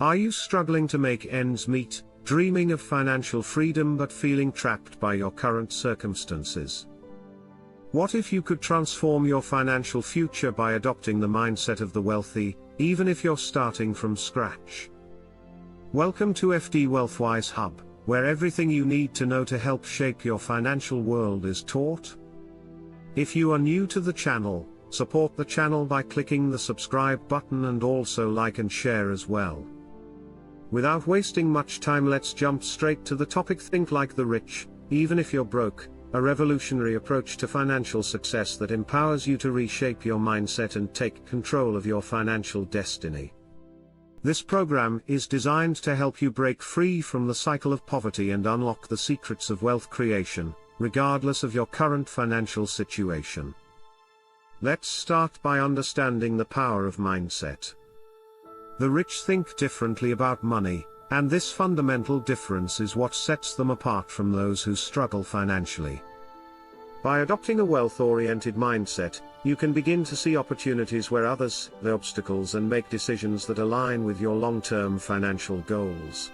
Are you struggling to make ends meet, dreaming of financial freedom but feeling trapped by your current circumstances? What if you could transform your financial future by adopting the mindset of the wealthy, even if you're starting from scratch? Welcome to FD Wealthwise Hub, where everything you need to know to help shape your financial world is taught. If you are new to the channel, support the channel by clicking the subscribe button and also like and share as well. Without wasting much time, let's jump straight to the topic. Think like the rich, even if you're broke, a revolutionary approach to financial success that empowers you to reshape your mindset and take control of your financial destiny. This program is designed to help you break free from the cycle of poverty and unlock the secrets of wealth creation, regardless of your current financial situation. Let's start by understanding the power of mindset. The rich think differently about money, and this fundamental difference is what sets them apart from those who struggle financially. By adopting a wealth-oriented mindset, you can begin to see opportunities where others see obstacles and make decisions that align with your long-term financial goals.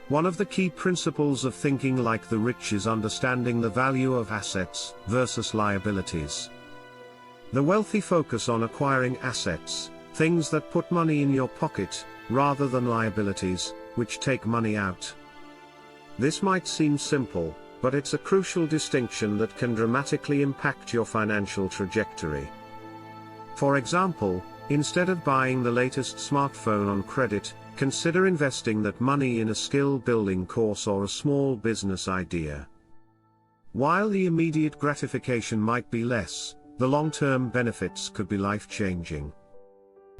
One of the key principles of thinking like the rich is understanding the value of assets versus liabilities. The wealthy focus on acquiring assets, things that put money in your pocket, rather than liabilities, which take money out. This might seem simple, but it's a crucial distinction that can dramatically impact your financial trajectory. For example, instead of buying the latest smartphone on credit, consider investing that money in a skill-building course or a small business idea. While the immediate gratification might be less, the long-term benefits could be life-changing.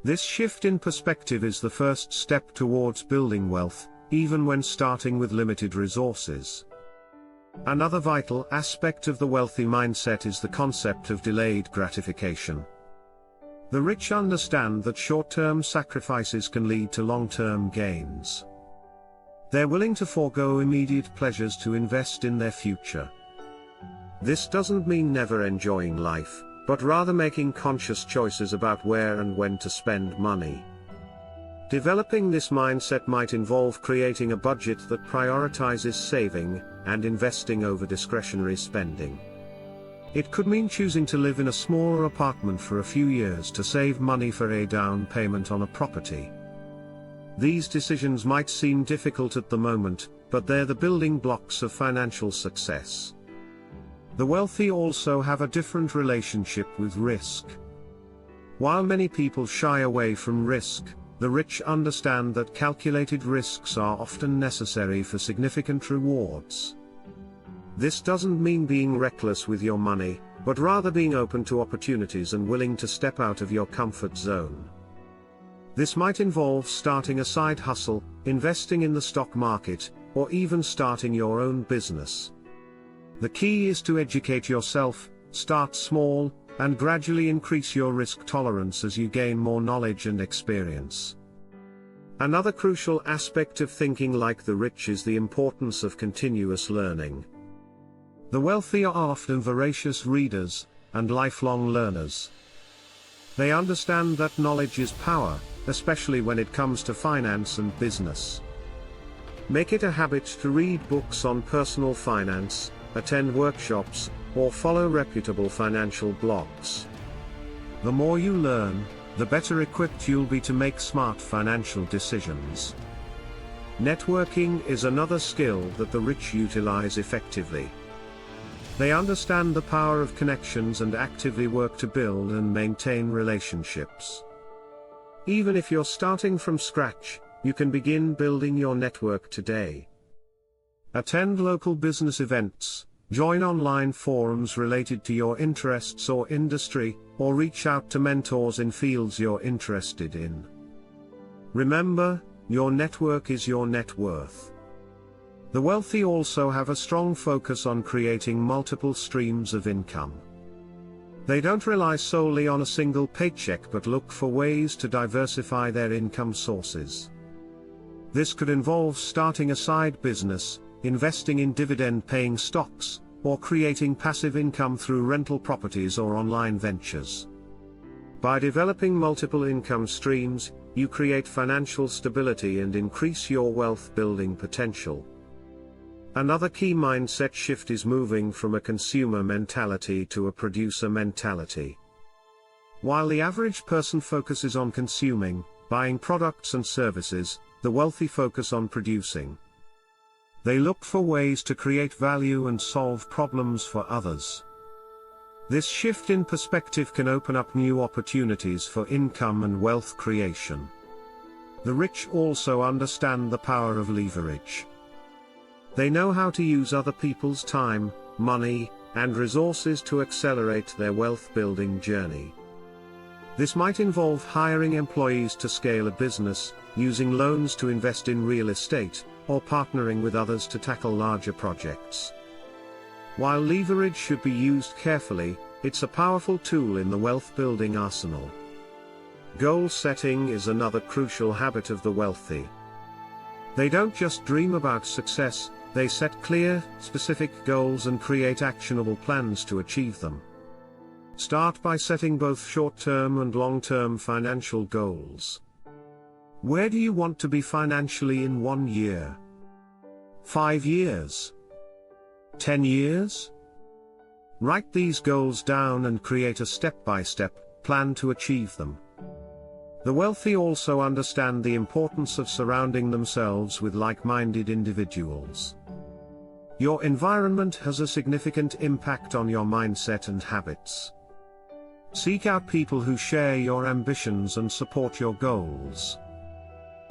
This shift in perspective is the first step towards building wealth, even when starting with limited resources. Another vital aspect of the wealthy mindset is the concept of delayed gratification. The rich understand that short-term sacrifices can lead to long-term gains. They're willing to forego immediate pleasures to invest in their future. This doesn't mean never enjoying life, but rather making conscious choices about where and when to spend money. Developing this mindset might involve creating a budget that prioritizes saving and investing over discretionary spending. It could mean choosing to live in a smaller apartment for a few years to save money for a down payment on a property. These decisions might seem difficult at the moment, but they're the building blocks of financial success. The wealthy also have a different relationship with risk. While many people shy away from risk, the rich understand that calculated risks are often necessary for significant rewards. This doesn't mean being reckless with your money, but rather being open to opportunities and willing to step out of your comfort zone. This might involve starting a side hustle, investing in the stock market, or even starting your own business. The key is to educate yourself, start small, and gradually increase your risk tolerance as you gain more knowledge and experience. Another crucial aspect of thinking like the rich is the importance of continuous learning. The wealthy are often voracious readers and lifelong learners. They understand that knowledge is power, especially when it comes to finance and business. Make it a habit to read books on personal finance, attend workshops, or follow reputable financial blogs. The more you learn, the better equipped you'll be to make smart financial decisions. Networking is another skill that the rich utilize effectively. They understand the power of connections and actively work to build and maintain relationships. Even if you're starting from scratch, you can begin building your network today. Attend local business events, join online forums related to your interests or industry, or reach out to mentors in fields you're interested in. Remember, your network is your net worth. The wealthy also have a strong focus on creating multiple streams of income. They don't rely solely on a single paycheck but look for ways to diversify their income sources. This could involve starting a side business, investing in dividend-paying stocks, or creating passive income through rental properties or online ventures. By developing multiple income streams, you create financial stability and increase your wealth building potential. Another key mindset shift is moving from a consumer mentality to a producer mentality. While the average person focuses on consuming, buying products and services, the wealthy focus on producing. They look for ways to create value and solve problems for others. This shift in perspective can open up new opportunities for income and wealth creation. The rich also understand the power of leverage. They know how to use other people's time, money, and resources to accelerate their wealth-building journey. This might involve hiring employees to scale a business, using loans to invest in real estate, or partnering with others to tackle larger projects. While leverage should be used carefully, it's a powerful tool in the wealth-building arsenal. Goal setting is another crucial habit of the wealthy. They don't just dream about success, they set clear, specific goals and create actionable plans to achieve them. Start by setting both short-term and long-term financial goals. Where do you want to be financially in 1 year? 5 years? 10 years? Write these goals down and create a step-by-step plan to achieve them. The wealthy also understand the importance of surrounding themselves with like-minded individuals. Your environment has a significant impact on your mindset and habits. Seek out people who share your ambitions and support your goals.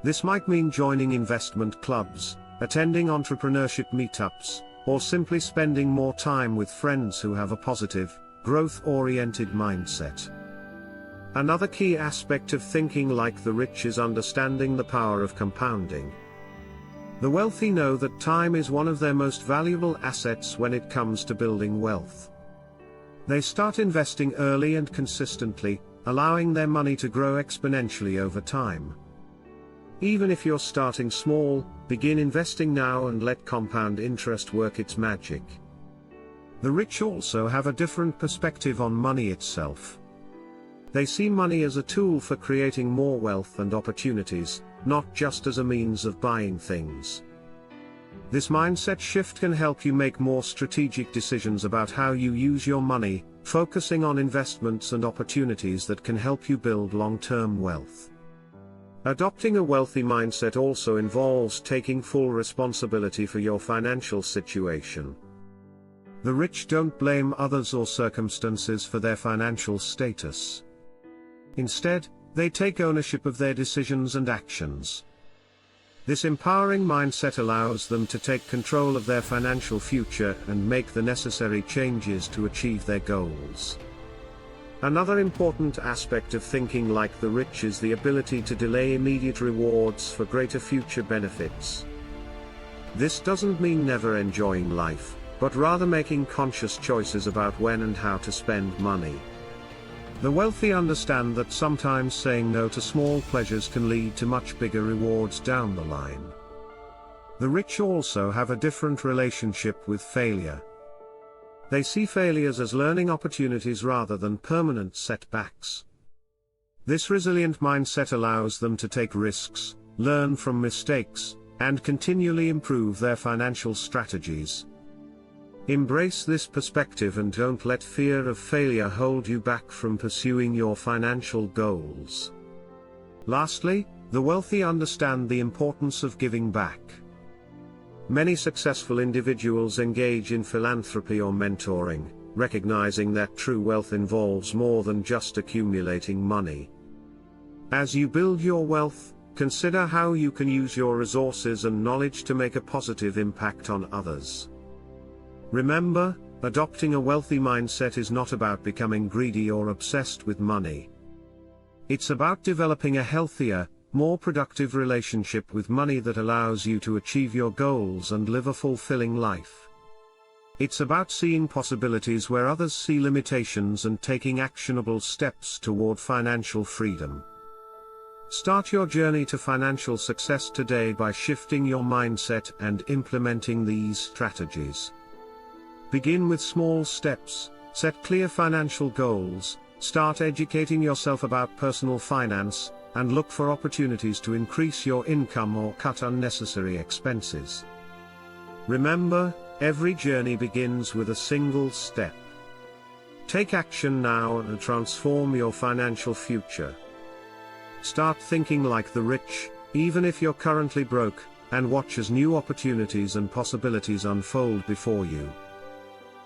This might mean joining investment clubs, attending entrepreneurship meetups, or simply spending more time with friends who have a positive, growth-oriented mindset. Another key aspect of thinking like the rich is understanding the power of compounding. The wealthy know that time is one of their most valuable assets when it comes to building wealth. They start investing early and consistently, allowing their money to grow exponentially over time. Even if you're starting small, begin investing now and let compound interest work its magic. The rich also have a different perspective on money itself. They see money as a tool for creating more wealth and opportunities, not just as a means of buying things. This mindset shift can help you make more strategic decisions about how you use your money, focusing on investments and opportunities that can help you build long-term wealth. Adopting a wealthy mindset also involves taking full responsibility for your financial situation. The rich don't blame others or circumstances for their financial status. Instead, they take ownership of their decisions and actions. This empowering mindset allows them to take control of their financial future and make the necessary changes to achieve their goals. Another important aspect of thinking like the rich is the ability to delay immediate rewards for greater future benefits. This doesn't mean never enjoying life, but rather making conscious choices about when and how to spend money. The wealthy understand that sometimes saying no to small pleasures can lead to much bigger rewards down the line. The rich also have a different relationship with failure. They see failures as learning opportunities rather than permanent setbacks. This resilient mindset allows them to take risks, learn from mistakes, and continually improve their financial strategies. Embrace this perspective and don't let fear of failure hold you back from pursuing your financial goals. Lastly, the wealthy understand the importance of giving back. Many successful individuals engage in philanthropy or mentoring, recognizing that true wealth involves more than just accumulating money. As you build your wealth, consider how you can use your resources and knowledge to make a positive impact on others. Remember, adopting a wealthy mindset is not about becoming greedy or obsessed with money. It's about developing a healthier, more productive relationship with money that allows you to achieve your goals and live a fulfilling life. It's about seeing possibilities where others see limitations and taking actionable steps toward financial freedom. Start your journey to financial success today by shifting your mindset and implementing these strategies. Begin with small steps, set clear financial goals, Start educating yourself about personal finance, and look for opportunities to increase your income or cut unnecessary expenses. Remember, every journey begins with a single step. Take action now and transform your financial future. Start thinking like the rich, even if you're currently broke, and watch as new opportunities and possibilities unfold before you.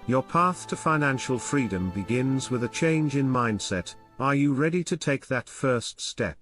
Your path to financial freedom begins with a change in mindset. Are you ready to take that first step?